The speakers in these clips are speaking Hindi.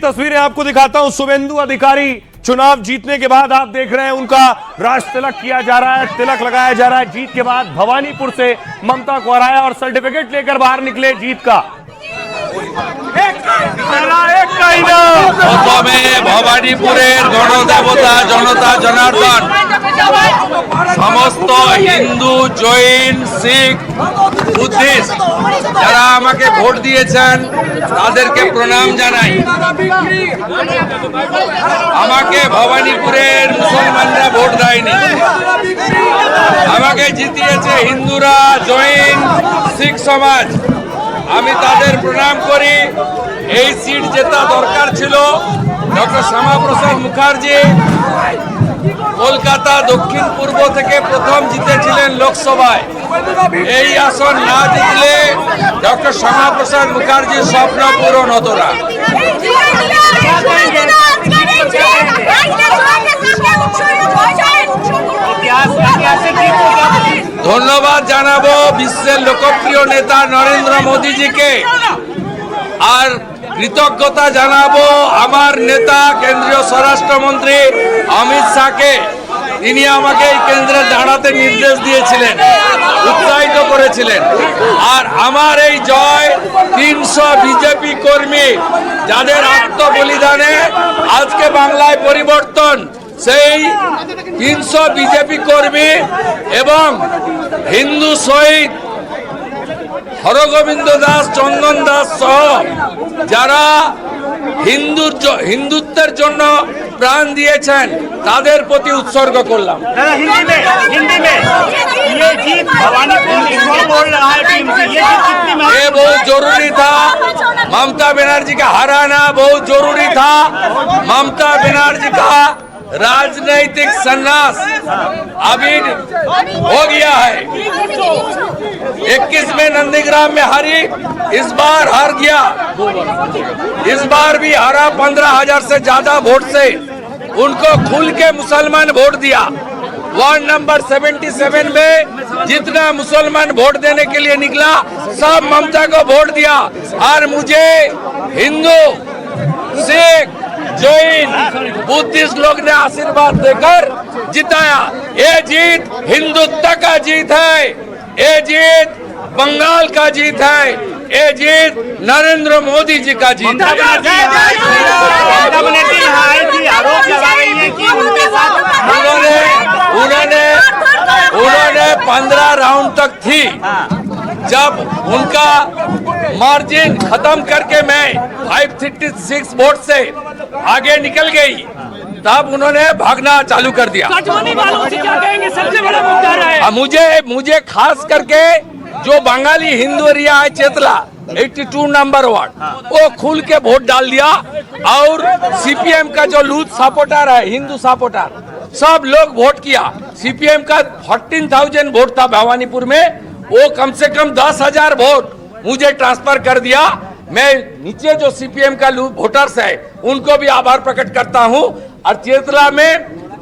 तस्वीरें आपको दिखाता हूं। शुभेंदु अधिकारी चुनाव जीतने के बाद आप देख रहे हैं उनका राष्ट्र तिलक किया जा रहा है, तिलक लगाया जा रहा है। जीत के बाद भवानीपुर से ममता को हराया और सर्टिफिकेट लेकर बाहर निकले जीत का। প্রথমে ভবানীপুরের গণদেবতা জনতা জনার্দন সমস্ত হিন্দু জৈন শিখ বুদ্ধিস্ট যারা আমাকে ভোট দিয়েছেন তাদেরকে প্রণাম জানাই। আমাকে ভবানীপুরের মুসলমানরা ভোট দেয়নি, আমাকে জিতিয়েছে হিন্দুরা, জৈন, শিখ সমাজ। আমি তাদের প্রণাম করি। এই সিট জেতা দরকার ছিল। ডক্টর শ্যামাপ্রসাদ মুখার্জি কলকাতা দক্ষিণ পূর্ব থেকে প্রথম জিতেছিলেন লোকসভায়। এই আসন না জিতলে ডক্টর শ্যামাপ্রসাদ মুখার্জির স্বপ্ন পূরণ হতো না। ধন্যবাদ জানাবো বিশ্বের লোকপ্রিয় নেতা নরেন্দ্র মোদীজিকে, আর কৃতজ্ঞতা জানাবো আমার নেতা কেন্দ্রীয় স্বরাষ্ট্রমন্ত্রী অমিত শাহকে। তিনি আমাকে এই কেন্দ্রে দাঁড়াতে নির্দেশ দিয়েছিলেন, উৎসাহিত করেছিলেন। আর আমার এই জয় 300 বিজেপি কর্মী যাদের আত্মবলিদানে আজকে বাংলায় পরিবর্তন, সেই 300 বিজেপি কর্মী এবং হিন্দু শহীদ হরগোবিন্দ দাস, চন্দন দাস সহ যারা হিন্দুত্বের জন্য প্রাণ দিয়েছেন তাদের প্রতি উৎসর্গ করলাম। ये बहुत जरूरी था, ममता बनर्जी का हराना बहुत जरूरी था। ममता बनर्जी का राजनीतिक संन्यास अभी हो गया है। 21 में नंदीग्राम में हारी, इस बार हार गया। इस बार भी हारा 15,000 से ज्यादा वोट से। उनको खुल के मुसलमान वोट दिया। वार्ड नंबर 77 में जितना मुसलमान वोट देने के लिए निकला सब ममता को वोट दिया। और मुझे हिंदू, सिख, जैन, बुद्धिस्ट लोग ने आशीर्वाद देकर जिताया। ये जीत हिंदुत्व का जीत है, ये जीत बंगाल का जीत है, ये जीत नरेंद्र मोदी जी का जीत है। उन्होंने 15 राउंड तक थी। जब उनका मार्जिन खत्म करके मैं 536 वोट से आगे निकल गई, तब उन्होंने भागना चालू कर दिया। सबसे बड़ा मुद्दा है मुझे खास करके जो बंगाली हिंदू एरिया है चेतला 82 नंबर वार्ड, वो खुल के वोट डाल दिया। और सीपीएम का जो लूथ सपोर्टर है, हिंदू सपोर्टर, सब लोग वोट किया। सीपीएम का 14,000 वोट था भवानीपुर में, वो कम से कम 10,000 वोट मुझे ट्रांसफर कर दिया। मैं नीचे जो सीपीएम का वोटर्स है उनको भी आभार प्रकट करता हूं। और चेतला में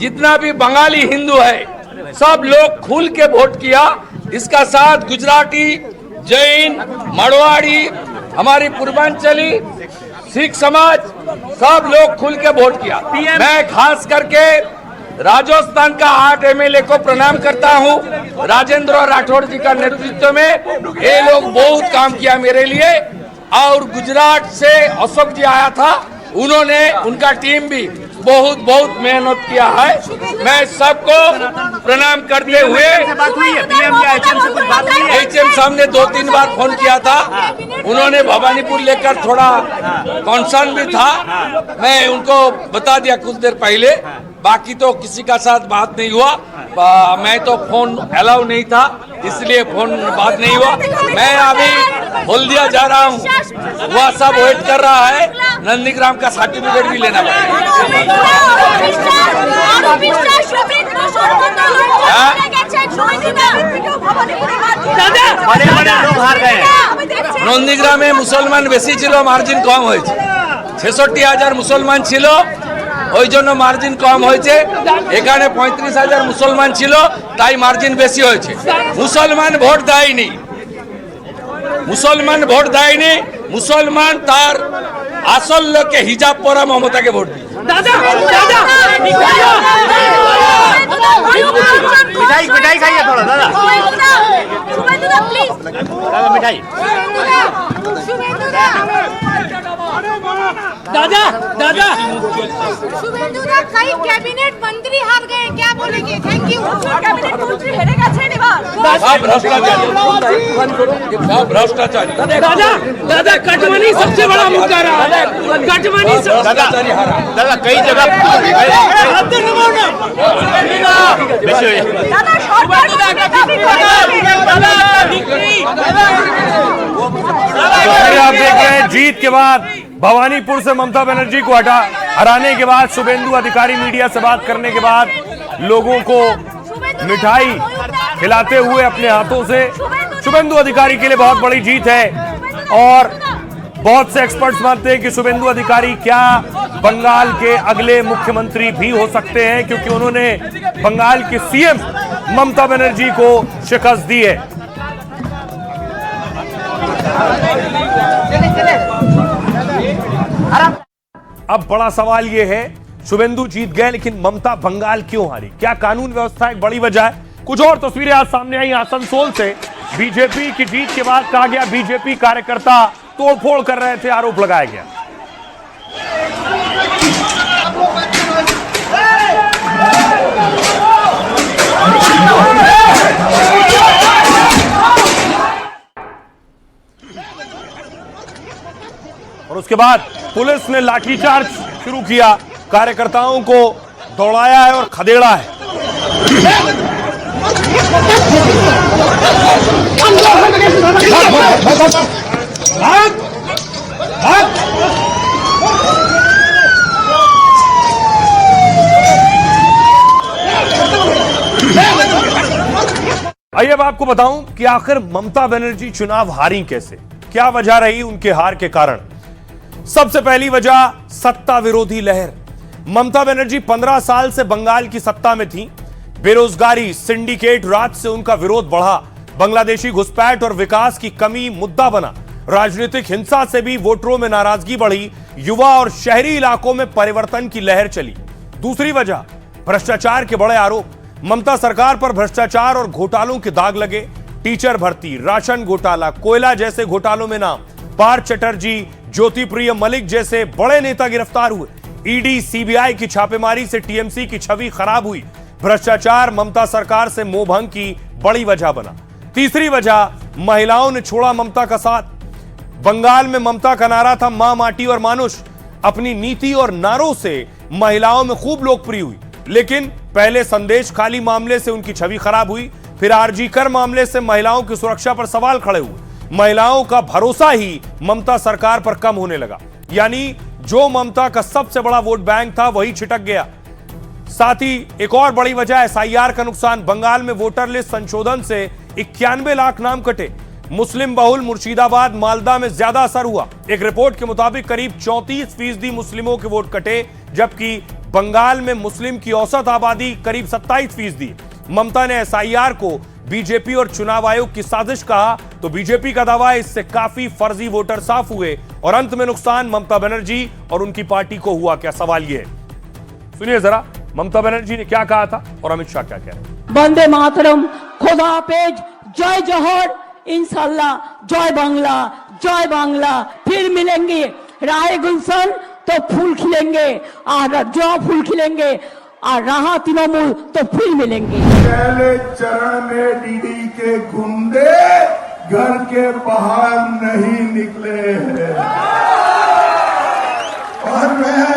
जितना भी बंगाली हिंदू है सब लोग खुल के वोट किया। इसका साथ गुजराती, जैन, मरवाड़ी, हमारी पूर्वांचली, सिख समाज सब लोग खुल के वोट किया। मैं खास करके राजस्थान का 8 एमएलए को प्रणाम करता हूं। राजेंद्र राठौड़ जी का नेतृत्व में ये लोग बहुत काम किया मेरे लिए। और गुजरात से अशोक जी आया था, उन्होंने, उनका टीम भी बहुत मेहनत किया है। मैं सबको प्रणाम करते हुए HM साहब ने 2-3 बार फोन किया था। उन्होंने भवानीपुर लेकर थोड़ा कंसर्न भी था, मैं उनको बता दिया कुछ देर पहले। बाकी तो किसी का साथ बात नहीं हुआ। मैं तो फोन अलाउ नहीं था, इसलिए फोन बात नहीं हुआ। मैं अभी हल्दिया जा रहा हूँ, वह सब वेट कर रहा है। नंदीग्राम का सर्टिफिकेट भी लेना पड़ेगा। নন্দীগ্রামে মুসলমান বেশি ছিল, মার্জিন কম হয়েছে। 66,000 মুসলমান ছিল, ওই জন্য মার্জিন কম হয়েছে। এখানে 35,000 মুসলমান ছিল, তাই মার্জিন বেশি হয়েছে। মুসলমান ভোট দেয়নি, মুসলমান তার আসল লোকে হিজাব পরা মমতাকে ভোট দিই। मिठाई खाइए थोड़ा दादा मिठाई दादा कई कैबिनेट मंत्री हार गए क्या बोलेंगे थैंक यू कैबिनेट मंत्री हेरे গেছে এবার सब भ्रष्टाचारी, सब भ्रष्टाचारी। दादा कटमनी सबसे बड़ा मुद्दा रहा है। कटमनी भ्रष्टाचारी हारा। दादा कई जगह दादा शॉर्टकट दाबी করে आप देख रहे हैं जीत के बाद भवानीपुर से ममता बनर्जी को हराने के बाद शुभेंदु अधिकारी मीडिया से बात करने के बाद लोगों को मिठाई खिलाते हुए अपने हाथों से शुभेंदु अधिकारी के लिए बहुत बड़ी जीत है और बहुत से एक्सपर्ट्स मानते हैं कि शुभेंदु अधिकारी क्या बंगाल के अगले मुख्यमंत्री भी हो सकते हैं क्योंकि उन्होंने बंगाल के सीएम ममता बनर्जी को शिकस्त दी है। अब बड़ा सवाल यह है शुभेंदु जीत गए लेकिन ममता बंगाल क्यों हारी? क्या कानून व्यवस्था एक बड़ी वजह है? कुछ और तस्वीरें आज सामने आई आसनसोल से। बीजेपी की जीत के बाद कहा गया बीजेपी कार्यकर्ता तोड़फोड़ कर रहे थे, आरोप लगाया गया। और उसके बाद पुलिस ने लाठीचार्ज शुरू किया, कार्यकर्ताओं को दौड़ाया है और खदेड़ा है। आइए अब आपको बताऊं कि आखिर ममता बनर्जी चुनाव हारी कैसे, क्या वजह रही उनके हार के कारण। सबसे पहली वजह सत्ता विरोधी लहर। ममता बनर्जी 15 साल से बंगाल की सत्ता में थी। बेरोजगारी, सिंडिकेट राज से उनका विरोध बढ़ा। बांग्लादेशी घुसपैठ और विकास की कमी मुद्दा बना। राजनीतिक हिंसा से भी वोटरों में नाराजगी बढ़ी। युवा और शहरी इलाकों में परिवर्तन की लहर चली। दूसरी वजह भ्रष्टाचार के बड़े आरोप। ममता सरकार पर भ्रष्टाचार और घोटालों के दाग लगे। टीचर भर्ती, राशन घोटाला, कोयला जैसे घोटालों में नाम। पार्थ चटर्जी, ज्योति प्रिय मलिक जैसे बड़े नेता गिरफ्तार हुए। ईडी, सीबीआई की छापेमारी से टीएमसी की छवि खराब हुई। भ्रष्टाचार ममता सरकार से मोहभंग की बड़ी वजह बना। तीसरी वजह महिलाओं ने छोड़ा ममता का साथ। बंगाल में ममता का नारा था मां, माटी और मानुष। अपनी नीति और नारों से महिलाओं में खूब लोकप्रिय हुई, लेकिन पहले संदेश खाली मामले से उनकी छवि खराब हुई। फिर आरजी कर मामले से महिलाओं की सुरक्षा पर सवाल खड़े हुए। महिलाओं का भरोसा ही ममता सरकार पर कम होने लगा, यानी जो ममता का सबसे बड़ा वोट बैंक था वही छिटक गया। साथ ही एक और बड़ी वजह एसआईआर का नुकसान। बंगाल में वोटर लिस्ट संशोधन से 91 लाख नाम कटे। मुस्लिम बहुल मुर्शिदाबाद, मालदा में ज्यादा असर हुआ। एक रिपोर्ट के मुताबिक करीब 34% मुस्लिमों के वोट कटे, जबकि बंगाल में मुस्लिम की औसत आबादी करीब 27%। ममता ने एसआईआर को बीजेपी और चुनाव आयोग की साजिश कहा, तो बीजेपी का दावा है इससे काफी फर्जी वोटर साफ हुए और अंत में नुकसान ममता बनर्जी और उनकी पार्टी को हुआ। क्या सवाल यह है, सुनिए जरा ममता बनर्जी ने क्या कहा था और अमित शाह क्या कह रहे हैं। वंदे मातरम, खुदा हाफिज, जय जोहर, इंशाल्लाह जय बांग्ला। फिर मिलेंगे राय गुलशन तो फूल खिलेंगे, और जो फूल खिलेंगे और रहा तृणमूल तो फिर मिलेंगे। पहले चरण में डीडी के गुंडे घर के बाहर नहीं निकले हैं और मैं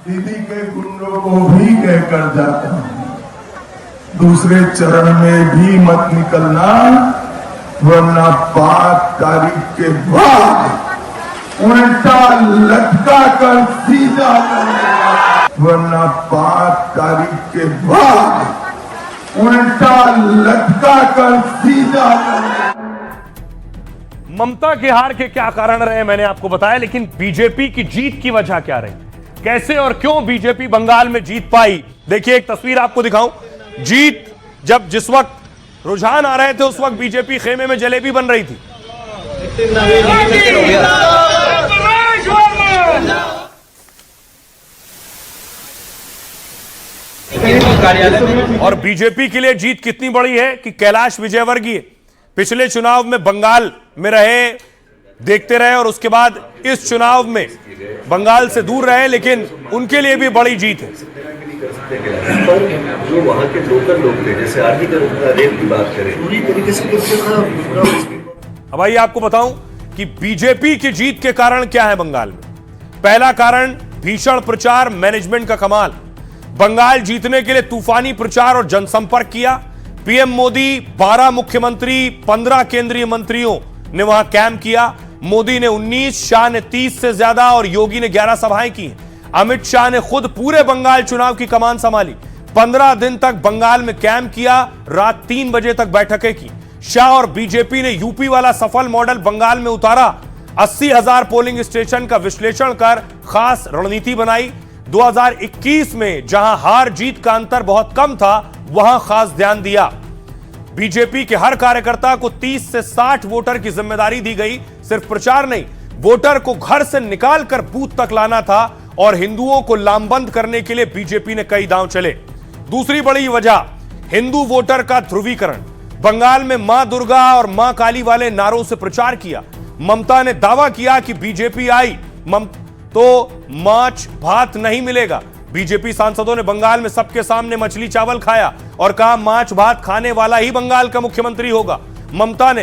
दीदी के गुंडों को भी कहकर जाता हूं, दूसरे चरण में भी मत निकलना, वरना 5 तारीख के बाद उल्टा लटका कर सीधा करूंगा, वरना 5 तारीख के बाद उल्टा लटका कर सीधा करूंगा। ममता के हार के क्या कारण रहे मैंने आपको बताया, लेकिन बीजेपी की जीत की वजह क्या रही, कैसे और क्यों बीजेपी बंगाल में जीत पाई। देखिए एक तस्वीर आपको दिखाऊं। जीत जिस वक्त रुझान आ रहे थे उस वक्त बीजेपी खेमे में जलेबी बन रही थी। और बीजेपी के लिए जीत कितनी बड़ी है कि कैलाश विजयवर्गीय पिछले चुनाव में बंगाल में रहे, देखते रहे, और उसके बाद इस चुनाव में बंगाल से दूर रहे, लेकिन उनके लिए भी बड़ी जीत है। पर जो वहाँ के लोकल लोग थे, जैसे आरडी रेप की बात करें, पूरी तरीके से अब आइए आपको बताऊं कि बीजेपी की जीत के कारण क्या है बंगाल में। पहला कारण भीषण प्रचार, मैनेजमेंट का कमाल। बंगाल जीतने के लिए तूफानी प्रचार और जनसंपर्क किया। पीएम मोदी 12 मुख्यमंत्री 15 केंद्रीय मंत्रियों ने वहां कैंप किया। मोदी ने 19, शाह ने 30 से ज्यादा और योगी ने 11 सभाएं की। अमित शाह ने खुद पूरे बंगाल चुनाव की कमान संभाली। 15 दिन तक बंगाल में कैंप किया, रात 3 बजे तक बैठकें की। शाह और बीजेपी ने यूपी वाला सफल मॉडल बंगाल में उतारा। 80,000 पोलिंग स्टेशन का विश्लेषण कर खास रणनीति बनाई। 2021 में जहां हार जीत का अंतर बहुत कम था, वहां खास ध्यान दिया। बीजेपी के हर कार्यकर्ता को 30 से 60 वोटर की जिम्मेदारी दी गई। सिर्फ प्रचार नहीं, वोटर को घर से निकालकर बूथ तक लाना था और हिंदुओं को लामबंद करने के लिए बीजेपी ने कई दांव चले। दूसरी बड़ी वजह, हिंदू वोटर का ध्रुवीकरण। बंगाल में मां दुर्गा और मां काली वाले नारों से प्रचार किया। ममता ने दावा किया कि बीजेपी आई तो माछ भात नहीं मिलेगा। बीजेपी सांसदों ने बंगाल में सबके सामने मछली चावल खाया और कहा माछ भात खाने वाला ही बंगाल का मुख्यमंत्री होगा।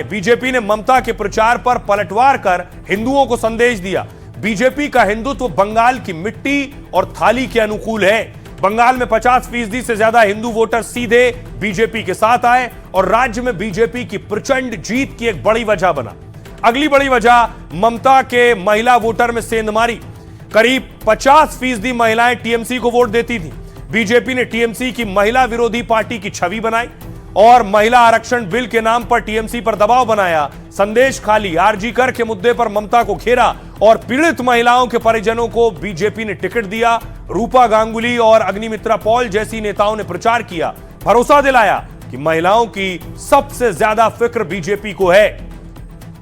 बीजेपी ने ममता के प्रचार पर पलटवार कर हिंदुओं को संदेश दिया। बीजेपी का हिंदुत्व बंगाल की मिट्टी और थाली के अनुकूल है। बंगाल में 50% से ज्यादा हिंदू वोटर सीधे बीजेपी के साथ आए और राज्य में बीजेपी की प्रचंड जीत की एक बड़ी वजह बना। अगली बड़ी वजह, ममता के महिला वोटर में सेंधमारी। करीब 50% महिलाएं टीएमसी को वोट देती थी। बीजेपी ने टीएमसी की महिला विरोधी पार्टी की छवि बनाई और महिला आरक्षण बिल के नाम पर टीएमसी पर दबाव बनाया। संदेश खाली, आरजी कर के मुद्दे पर ममता को घेरा और पीड़ित महिलाओं के परिजनों को बीजेपी ने टिकट दिया। रूपा गांगुली और अग्निमित्रा पॉल जैसी नेताओं ने प्रचार किया, भरोसा दिलाया कि महिलाओं की सबसे ज्यादा फिक्र बीजेपी को है।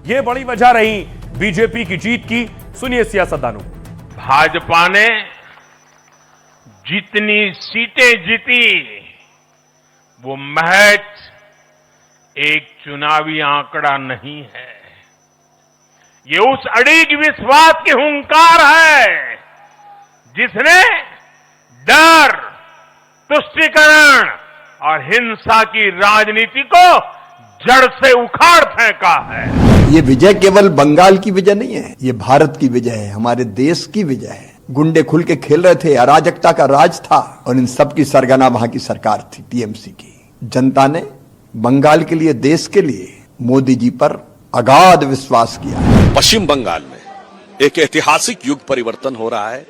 यह बड़ी वजह रही बीजेपी की जीत की। सुनिए सियासतदानों। भाजपा ने जितनी सीटें जीती वो महज एक चुनावी आंकड़ा नहीं है, ये उस अड़िग विश्वास की हुंकार है जिसने डर, तुष्टीकरण और हिंसा की राजनीति को जड़ से उखाड़ फेंका है। ये विजय केवल बंगाल की विजय नहीं है, ये भारत की विजय है, हमारे देश की विजय है। गुंडे खुल के खेल रहे थे, अराजकता का राज था और इन सब की सरगना वहां की सरकार थी, टीएमसी की। जनता ने बंगाल के लिए, देश के लिए मोदी जी पर अगाध विश्वास किया। पश्चिम बंगाल में एक ऐतिहासिक युग परिवर्तन हो रहा है।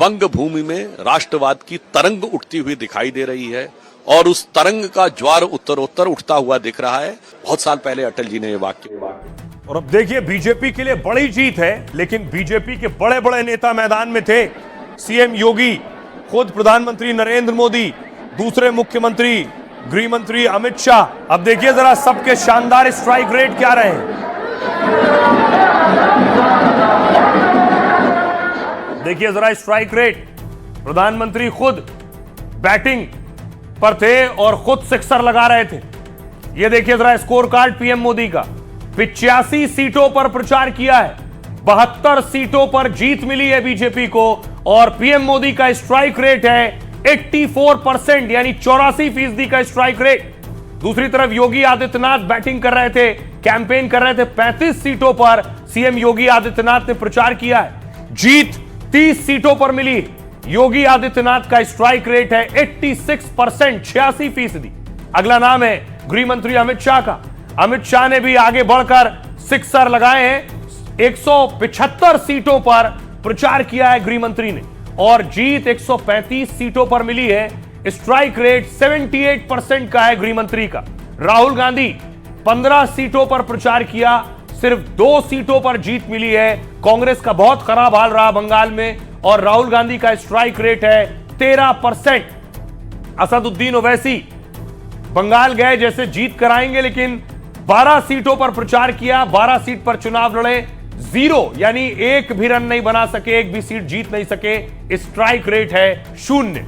बंग भूमि में राष्ट्रवाद की तरंग उठती हुई दिखाई दे रही है और उस तरंग का ज्वार उत्तरोत्तर उठता हुआ दिख रहा है। बहुत साल पहले अटल जी ने ये वाक्य। और अब देखिए, बीजेपी के लिए बड़ी जीत है, लेकिन बीजेपी के बड़े बड़े नेता मैदान में थे। सीएम योगी, खुद प्रधानमंत्री नरेंद्र मोदी, दूसरे मुख्यमंत्री गृह मंत्री अमित शाह। अब देखिए जरा सबके शानदार स्ट्राइक रेट क्या रहे हैं। देखिए जरा स्ट्राइक रेट। प्रधानमंत्री खुद बैटिंग पर थे और खुद सिक्सर लगा रहे थे। यह देखिए जरा स्कोर कार्ड पीएम मोदी का। 85 सीटों पर प्रचार किया है, 72 सीटों पर जीत मिली है बीजेपी को और पीएम मोदी का स्ट्राइक रेट है 84%, यानी 84% का स्ट्राइक रेट। दूसरी तरफ योगी आदित्यनाथ बैटिंग कर रहे थे, कैंपेन कर रहे थे। 35 सीटों पर सीएम योगी आदित्यनाथ ने प्रचार किया है। जीत 30 सीटों पर मिली। योगी आदित्यनाथ का स्ट्राइक रेट है 86%, 86%। अगला नाम है गृह मंत्री अमित शाह का। अमित शाह ने भी आगे बढ़कर सिक्सर लगाए हैं। 175 सीटों पर प्रचार किया है गृह मंत्री ने और जीत 135 सीटों पर मिली है। स्ट्राइक रेट 78% का है गृह मंत्री का। राहुल गांधी 15 सीटों पर प्रचार किया, सिर्फ 2 सीटों पर जीत मिली है। कांग्रेस का बहुत खराब हाल रहा बंगाल में और राहुल गांधी का स्ट्राइक रेट है 13%। असदुद्दीन ओवैसी बंगाल गए जैसे जीत कराएंगे, लेकिन 12 सीटों पर प्रचार किया, 12 सीट पर चुनाव लड़े, जीरो, यानी एक भी रन नहीं बना सके, एक भी सीट जीत नहीं सके। स्ट्राइक रेट है 0।